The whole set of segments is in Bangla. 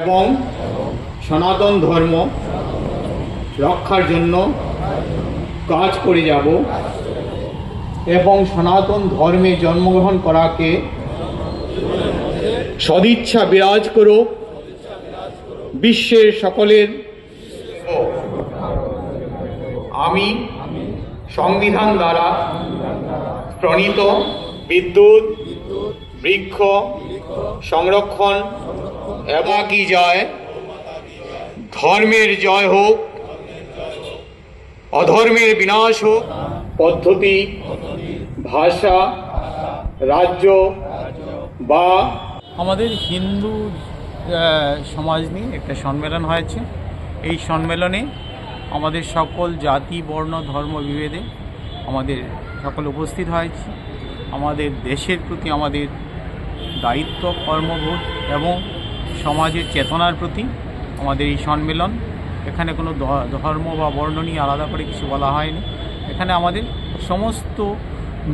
এবং সনাতন ধর্ম রক্ষার জন্য কাজ করে যাব এবং সনাতন ধর্মে জন্মগ্রহণ করাকে সদিচ্ছা বিরাজ করুক বিশ্বের সকলের। আমি সংবিধান দ্বারা প্রণীত বিদ্যুৎ বৃক্ষ সংরক্ষণ এবং কি জয়, ধর্মের জয় হোক, অধর্মের বিনাশ হোক, পদ্ধতি, ভাষা, রাজ্য বা আমাদের হিন্দু সমাজ নিয়ে একটা সম্মেলন হয়েছে। এই সম্মেলনে আমাদের সকল জাতি বর্ণ ধর্ম বিভেদে আমাদের সকল উপস্থিত হয়েছে। আমাদের দেশের প্রতি আমাদের দায়িত্ব কর্মবোধ এবং সমাজের চেতনার প্রতি আমাদের এই সম্মেলন। এখানে কোনো ধর্ম বা বর্ণ নিয়ে আলাদা করে কিছু বলা হয়নি। এখানে আমাদের সমস্ত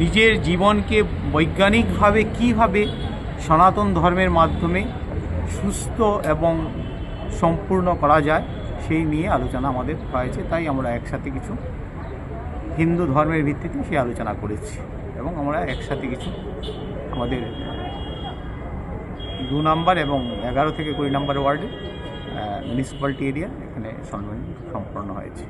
নিজের জীবনকে বৈজ্ঞানিকভাবে কীভাবে সনাতন ধর্মের মাধ্যমে সুস্থ এবং সম্পূর্ণ করা যায় সেই নিয়ে আলোচনা আমাদের হয়েছে। তাই আমরা একসাথে কিছু হিন্দু ধর্মের ভিত্তিতে সেই আলোচনা করেছি এবং আমরা একসাথে কিছু আমাদের 2 নম্বর এবং 11 থেকে 20 নম্বর ওয়ার্ডে মিউনিসিপ্যালিটি এরিয়া এখানে সম্মেলন সম্পন্ন হয়েছে।